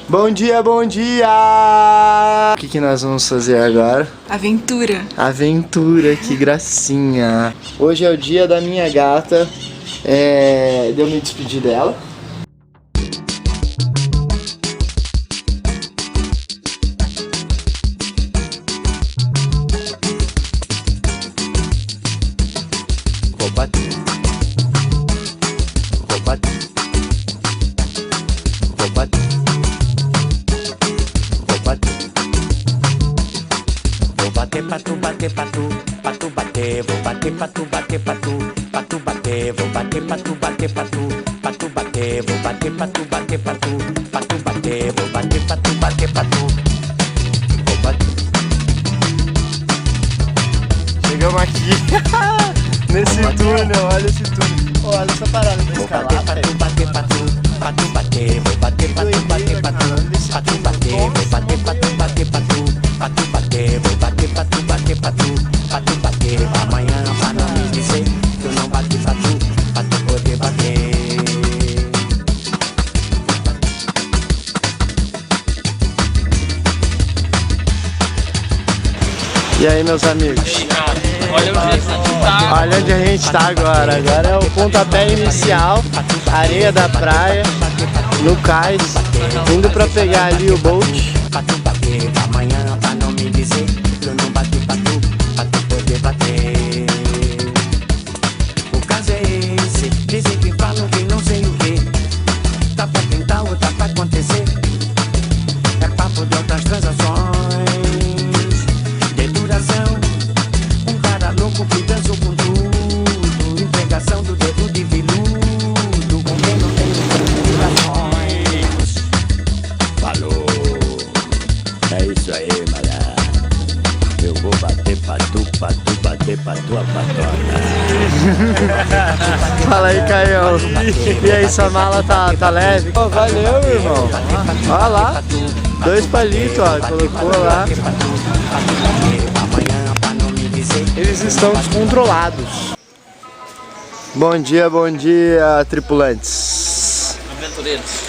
Bom dia, bom dia! O que nós vamos fazer agora? Aventura. Aventura, que gracinha! Hoje é o dia da minha gata, de eu me despedir dela. Patu bater, patu, patu bater, vou bater, patu bater, patu, patu bater, vou bater, patu bater, patu, patu bater, vou bater, patu bater, patu, patu bater, vou bater, patu bater, patu, vou bater. Chegamos aqui nesse túnel, olha esse túnel. Olha essa parada da escalada. Vou bater, patu bater, patu, patu bater, vou bater, patu bater, patu, patu bater, vou bater, patu bater, patu, patu bater, vou bater, patu bater, patu, patu bater. Amanhã pra não me dizer que eu não bati patu, pra tu poder bater. E aí, meus amigos? Olha onde a gente tá. Olha onde a gente tá agora. Agora é o pontapé inicial, areia da praia, no cais, indo pra pegar ali o bolt. Patu bater, amanhã pra não me dizer que eu não bati patu, pra tu poder bater. O caso é esse, dizem que falam que não sei o que. Tá pra tentar ou tá pra acontecer. É papo de outras transações, de duração. Um cara louco que dançou com tudo, empregação do dedo de viludo, com quem não tem durações. Falou. É isso aí, malha. Eu vou bater patu, patu, bater patu, a patona. Fala aí, Caião. E aí, sua mala tá leve? Oh, valeu, irmão. Olha lá, 2 palitos, ó, colocou lá. Eles estão descontrolados. Bom dia, tripulantes. Aventureiros.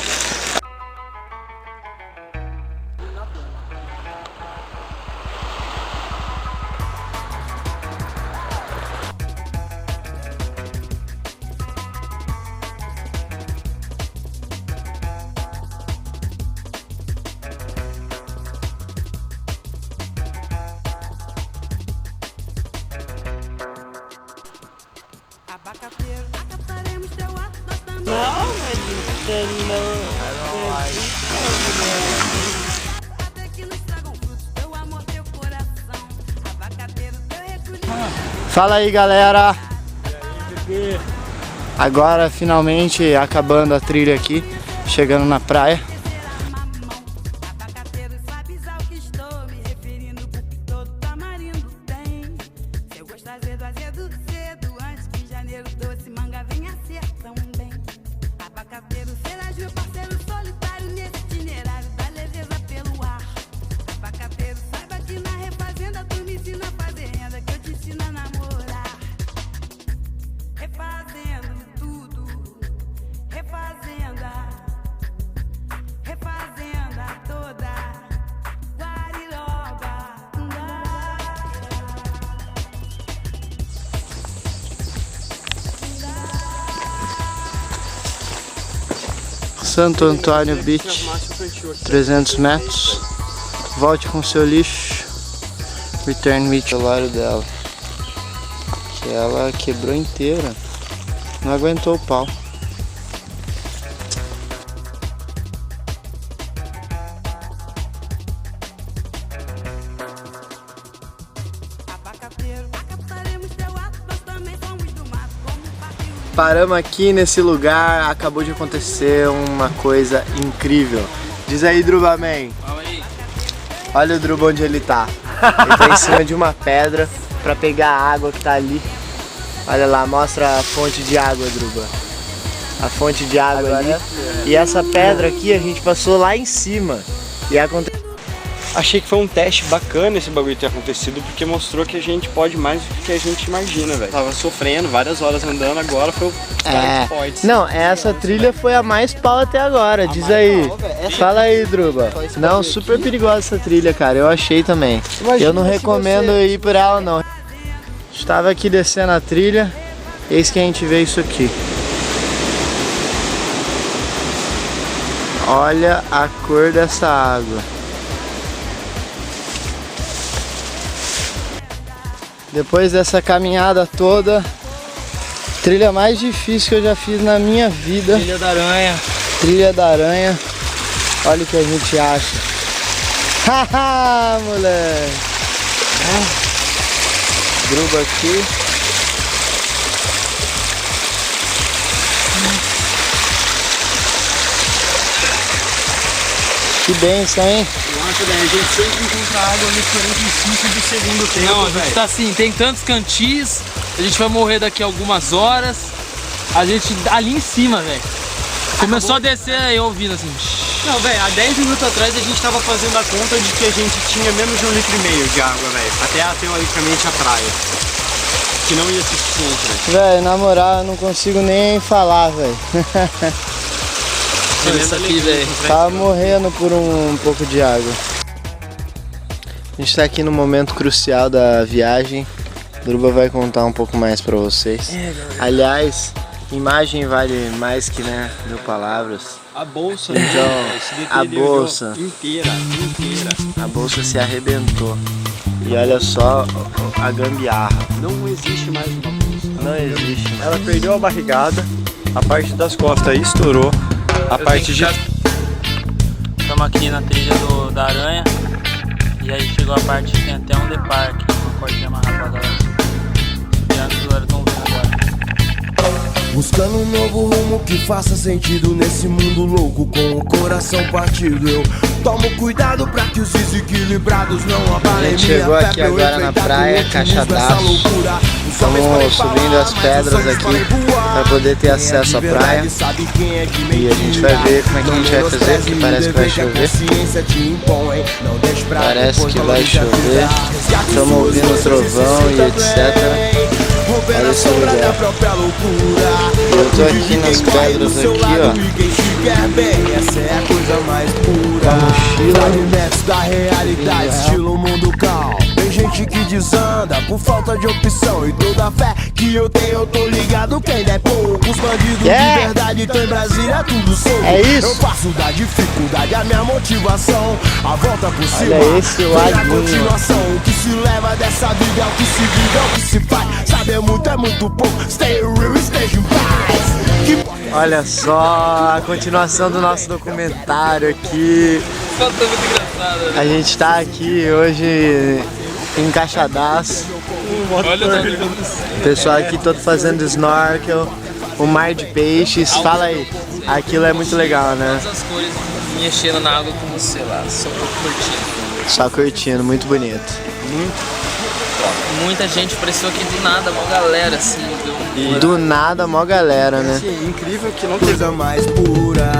Fala aí, galera. Agora finalmente acabando a trilha aqui, chegando na praia. Santo Antônio Beach, 300 metros. Volte com seu lixo. Return with o celular dela, que ela quebrou inteira, não aguentou o pau. Paramos aqui nesse lugar, acabou de acontecer uma coisa incrível. Diz aí, Drubaman. Fala aí. Olha o Druba onde ele tá. Ele tá em cima de uma pedra pra pegar a água que tá ali. Olha lá, mostra a fonte de água, Druba. A fonte de água ali. E essa pedra aqui a gente passou lá em cima. E aconteceu. achei que foi um teste bacana esse bagulho ter acontecido, porque mostrou que a gente pode mais do que a gente imagina, velho. Tava sofrendo várias horas andando, agora foi o start point. Não, essa trilha foi a mais pau até agora, diz aí. Fala aí, Druba. Não, super perigosa essa trilha, cara, eu achei também. Eu não recomendo ir por ela, não. Estava aqui descendo a trilha, eis que a gente vê isso aqui. Olha a cor dessa água. Depois dessa caminhada toda, trilha mais difícil que eu já fiz na minha vida. Trilha da Aranha. Trilha da Aranha. Olha o que a gente acha. Haha, moleque. Druba aqui. Que benção, hein? Nossa, velho, a gente sempre encontra água nos 45 do segundo tempo. Não, a gente tá assim, tem tantos cantis, a gente vai morrer daqui a algumas horas. A gente ali em cima, velho. Começou a descer aí ouvindo assim. Não, velho, há 10 minutos atrás a gente tava fazendo a conta de que a gente tinha menos de 1,5 litro de água, velho. Até teoricamente a praia. Que não ia ser suficiente, velho. Velho, na moral, eu não consigo nem falar, velho. Isso aqui, velho. Tava morrendo por um pouco de água. A gente tá aqui no momento crucial da viagem. Druba vai contar um pouco mais pra vocês. Aliás, imagem vale mais que, né, 1000 palavras. A bolsa, Então, a bolsa. Inteira. A bolsa se arrebentou. E olha só a gambiarra. Não existe mais uma bolsa. Não existe. Ela perdeu a barrigada, a parte das costas estourou, a parte de... Estamos aqui na trilha da Aranha. E aí chegou a parte que tem até um depar aqui, uma cordinha amarrada pra galera. Subindo que a galera estão vendo agora. Buscando um novo rumo que faça sentido nesse mundo louco, com o coração partido. Eu tomo cuidado pra que os desequilibrados não abalem. A gente chegou aqui agora na praia, Cachadaço. Estamos subindo as pedras aqui para poder ter acesso à praia. E a gente vai ver como é que a gente vai fazer, porque parece que vai chover. Parece que vai chover. Estamos ouvindo o trovão e etc. Olha esse lugar. Eu tô aqui nas pedras aqui, ó. Com a mochila. Da realidade, estilo mundo calmo. Tem gente que desanda por falta de opção. E toda a fé que eu tenho, eu tô ligado que ainda é pouco. Os bandidos de verdade estão em Brasília, tudo solto. É isso. Eu faço da dificuldade a minha motivação. A volta por cima. Olha esse foi a laguinho. continuação. O que se leva dessa vida é o que se vive, é o que se faz. Saber muito é muito pouco. Stay real, esteja em paz. Olha só a continuação do nosso documentário aqui. Foto muito engraçada, né? A gente tá aqui hoje em Cachadaço. Olha o O pessoal aqui todo fazendo snorkel, o mar de peixes. Fala aí, aquilo é muito legal, né? Todas as cores mexendo na água como, sei lá, só curtindo. Só curtindo, muito bonito. Muita gente apareceu aqui do nada, uma galera assim. Do nada, mó galera, né? Incrível que não teve... Coisa mais pura.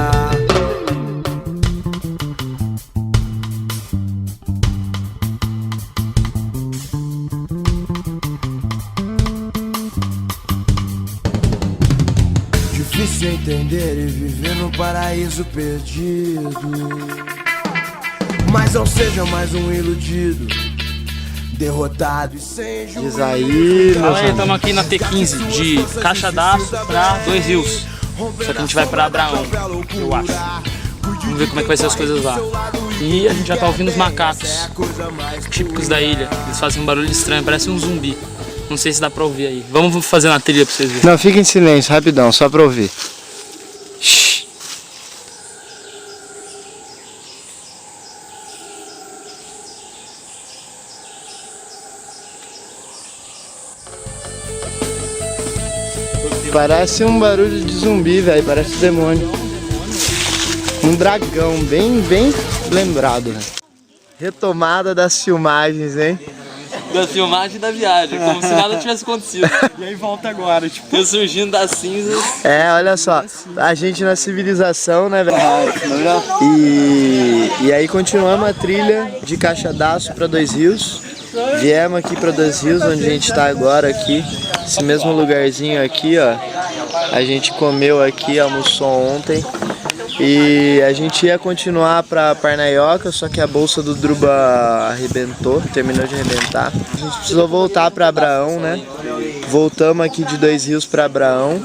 Difícil entender e viver num paraíso perdido. Mas não seja mais um iludido, derrotado e sem juízo. Diz aí, meus amigos. Estamos aqui na T15 de Cachadaço pra Dois Rios. Só que a gente vai pra Abraão, eu acho. Vamos ver como é que vai ser as coisas lá. E a gente já tá ouvindo os macacos típicos da ilha. Eles fazem um barulho estranho, parece um zumbi. Não sei se dá pra ouvir aí. Vamos fazer na trilha pra vocês verem. Não, fica em silêncio, rapidão, só pra ouvir. Shhh. Parece um barulho de zumbi, velho, parece um demônio. Um dragão, bem lembrado, né? Retomada das filmagens, hein? da filmagem da viagem, como se nada tivesse acontecido. E aí volta agora, tipo. Ressurgindo das cinzas. É, olha só, a gente na civilização, né, velho? E aí continuamos a trilha de Caixa d'Aço para Dois Rios. Viemos aqui para Dois Rios, onde a gente tá agora aqui. Esse mesmo lugarzinho aqui, ó. A gente comeu aqui, almoçou ontem. E a gente ia continuar para Parnaioca, só que a bolsa do Druba arrebentou, terminou de arrebentar. A gente precisou voltar para Abraão, né? Voltamos aqui de Dois Rios para Abraão.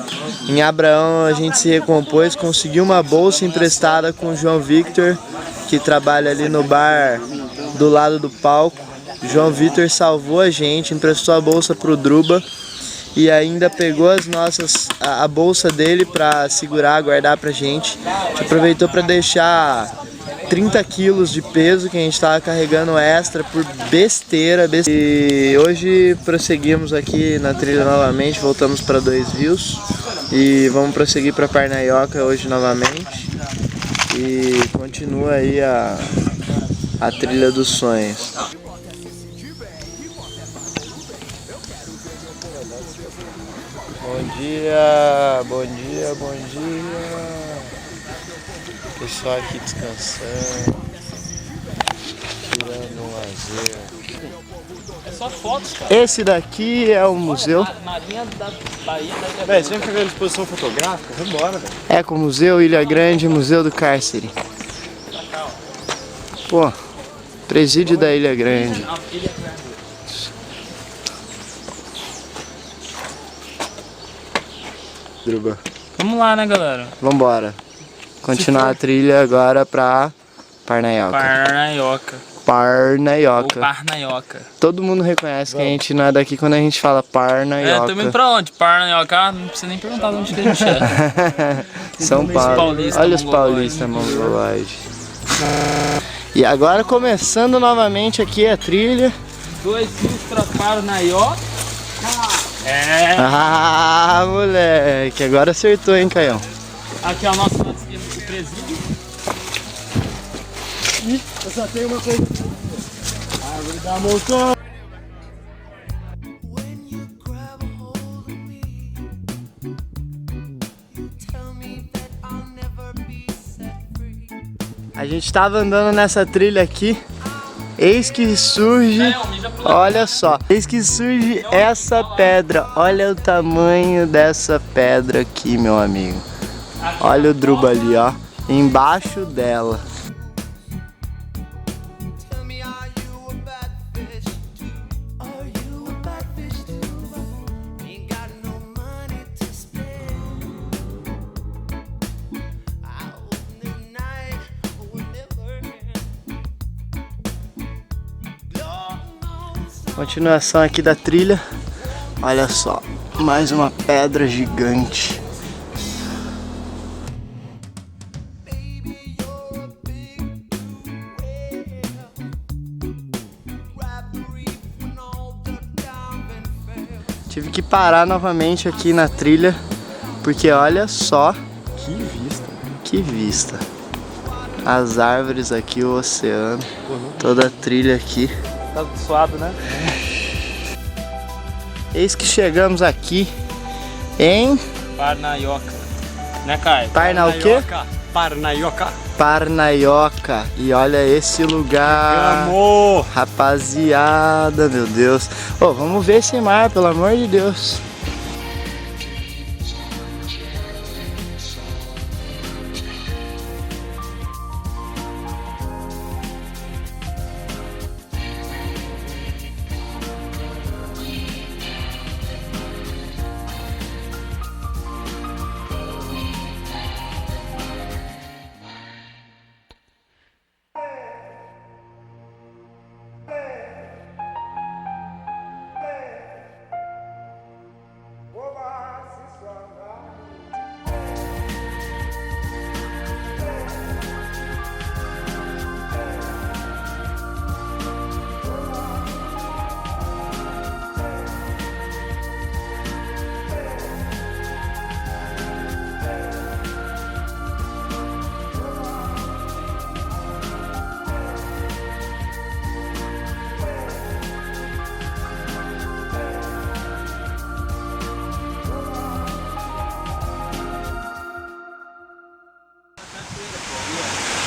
Em Abraão a gente se recompôs, conseguiu uma bolsa emprestada com o João Victor, que trabalha ali no bar do lado do palco. João Victor salvou a gente, emprestou a bolsa pro Druba e ainda pegou a bolsa dele para segurar, guardar pra gente. A gente aproveitou para deixar 30 quilos de peso que a gente estava carregando extra por besteira. E hoje prosseguimos aqui na trilha novamente, voltamos para Dois Rios e vamos prosseguir para Parnaioca hoje novamente. E continua aí a trilha dos sonhos. Bom dia, bom dia, bom dia. Pessoal aqui descansando, tirando um lazer. É só fotos, cara. Esse daqui é o museu. Marinha da Bahia da Ilha Véi, você vem pegar a exposição fotográfica? Vambora, velho. Ecomuseu, Ilha Grande, Museu do Cárcere. Pô, presídio da Ilha Grande. Druba. Vamos lá, né, galera? Vambora. Continuar a trilha agora pra Parnaioca. Parnaioca. Ou Parnaioca. Parnaioca. Todo mundo reconhece que a gente não é daqui quando a gente fala Parnaioca. Também pra onde? Parnaioca? Não precisa nem perguntar de onde que a gente é. São Paulo. Paulista, Olha os mongoloide. paulistas mongoloides. E agora começando novamente aqui a trilha. Dois rios pra Parnaioca. É. Ah, moleque, agora acertou, hein, Caião? Aqui é o nosso lado esquerdo, o presídio. Eu só tenho uma coisa. Árvore da montanha. A gente tava andando nessa trilha aqui, eis que surge, olha só, eis que surge essa pedra, olha o tamanho dessa pedra aqui, meu amigo. Olha o Druba ali, ó, embaixo dela. Continuação aqui da trilha. Olha só, mais uma pedra gigante. Tive que parar novamente aqui na trilha, porque olha só Que vista. que vista. As árvores aqui, o oceano, toda a trilha aqui. Tá suado, né? Eis que chegamos aqui em Parnaioca. Né, Caio? Parna o quê? Parnaioca. Parnaioca. E olha esse lugar. Amor. Rapaziada, meu Deus. Ô, vamos ver esse mar, pelo amor de Deus.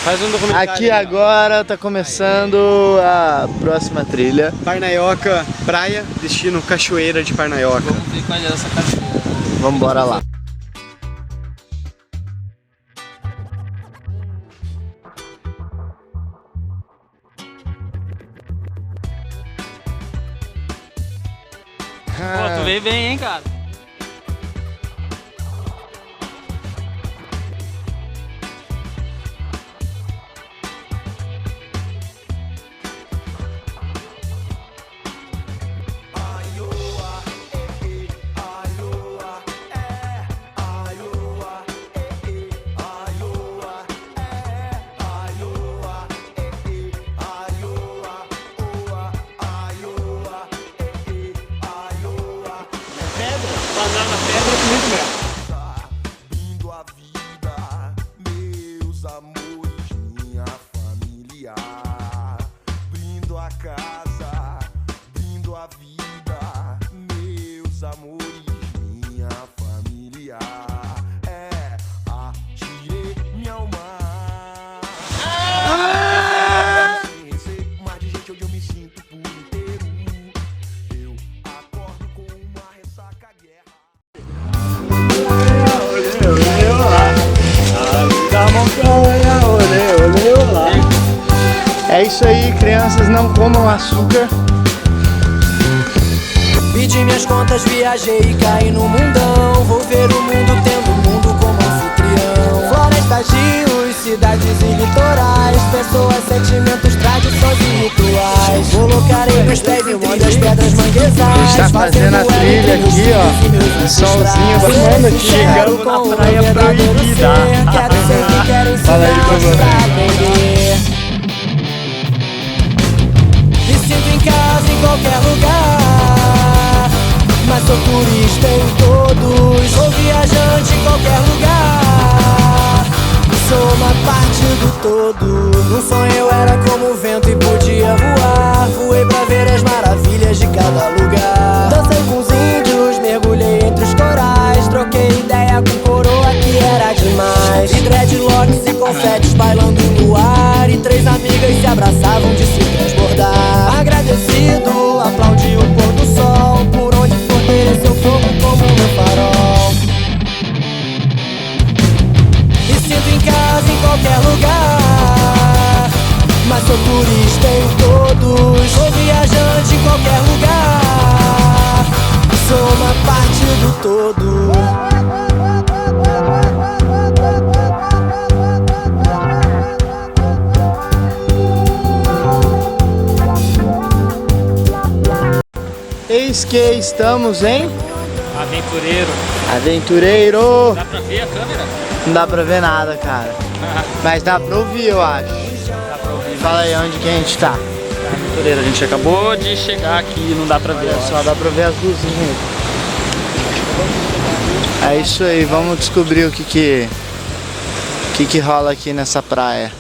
Faz um documentário. Aqui agora tá começando a próxima trilha. Parnaioca, praia, destino Cachoeira de Parnaioca. Vamos ver qual é essa cachoeira. Vamos embora lá. Pô, tu veio bem, hein, cara? Brindo a vida, meus amores, minha família. Brindo a casa, brindo a vida, meus amores, minha família. É, atirei minha alma. Mas de gente onde eu me sinto por inteiro. Eu acordo com uma ressaca guerra. É isso aí, crianças, não comam açúcar. Pedi minhas contas, viajei e caí no mundão. Vou ver o mundo tendo o mundo como anfitrião. Florestas, rios, cidades e litorais. Pessoas, sentimentos, tradições e rituais. Colocarei meus pés em trilhas, pedras, manguezais. A gente tá fazendo a trilha aqui, ó. Solzinho bacana aqui. Chegamos na praia proibida. Quero ser que quero ensinar Fala aí pra você. pra aprender. Me sinto em casa em qualquer lugar, mas sou turista em todos. Sou viajante em qualquer lugar, sou uma parte do todo. Num sonho eu era como o vento e podia voar. Voei pra ver as maravilhas de cada lugar. Dancei com os índios, mergulhei entre os corais. Troquei ideia com coroa que era demais. E dreadlocks e confetes bailando no ar. E três amigas se abraçavam de se transbordar. Agradecido, aplaudi o pôr do sol. Por onde for ter seu fogo como meu farol. Me sinto em casa em qualquer lugar, mas sou turista em todos. Sou viajante em qualquer lugar, sou uma parte do todo. Eis que estamos em Aventureiro. Aventureiro. Dá pra ver a câmera? Não dá pra ver nada, cara. Mas dá pra ouvir, eu acho. Dá pra ouvir. Fala aí onde que a gente tá. Aventureiro, a gente acabou de chegar aqui, não dá pra ver. Só dá pra ver as luzinhas. É isso aí, vamos descobrir o que rola aqui nessa praia.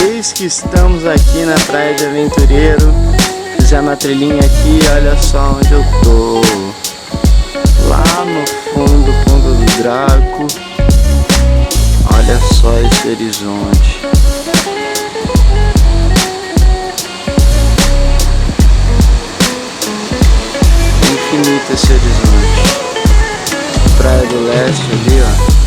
Eis que estamos aqui na praia de Aventureiro. Fizemos uma trilhinha aqui, olha só onde eu tô. Lá no fundo do Draco. Olha só esse horizonte. Infinito esse horizonte. Praia do Leste ali, ó.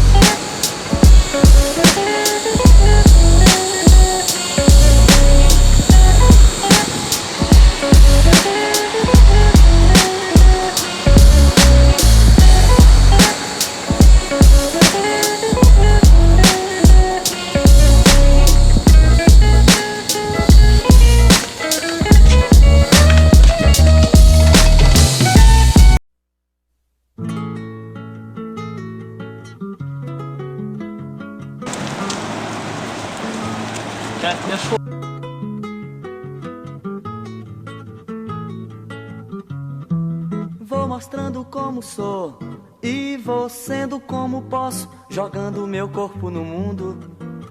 Vou mostrando como sou e vou sendo como posso, jogando meu corpo no mundo,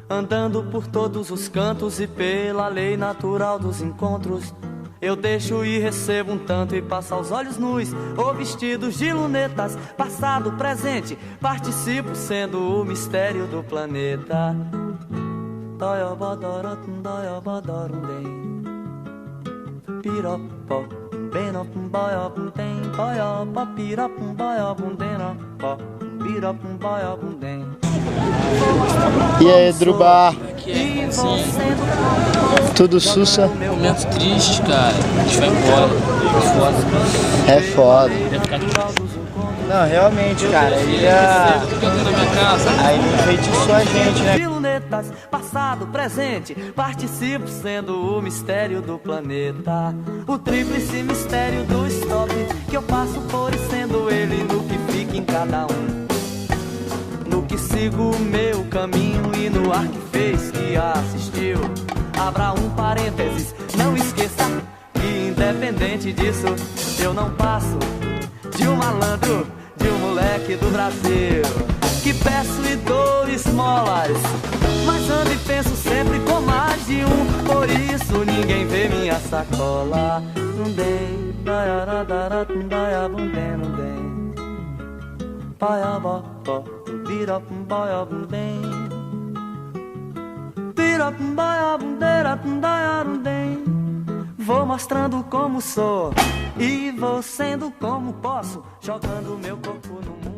andando por todos os cantos e pela lei natural dos encontros. Eu deixo e recebo um tanto e passo aos olhos nus ou vestidos de lunetas, passado, presente, participo sendo o mistério do planeta. E aí, Drubá? Aqui é assim, Tudo sussa? momento triste, cara. A gente vai embora. É foda. É foda. Queria ficar aqui. Não, realmente, cara, ele Fica aqui na minha casa. aí ele enfeitiçou a gente, né? Lunetas, passado, presente, participo sendo o mistério do planeta. O tríplice mistério do stop, que eu passo por e sendo ele no que fica em cada um. No que sigo o meu caminho e no ar que fez, que assistiu. Abra um parênteses, não esqueça que independente disso, eu não passo de um malandro, de um moleque do Brasil, que peço e dou esmolas, mas ando e penso sempre com mais de um. Por isso ninguém vê minha sacola. Não dei, daiaradara, daiabundem, não dei. Paiabó, birapum, baiabundem. Birapum, baiabundeira, daiarundem. Vou mostrando como sou e vou sendo como posso, jogando meu corpo no mundo.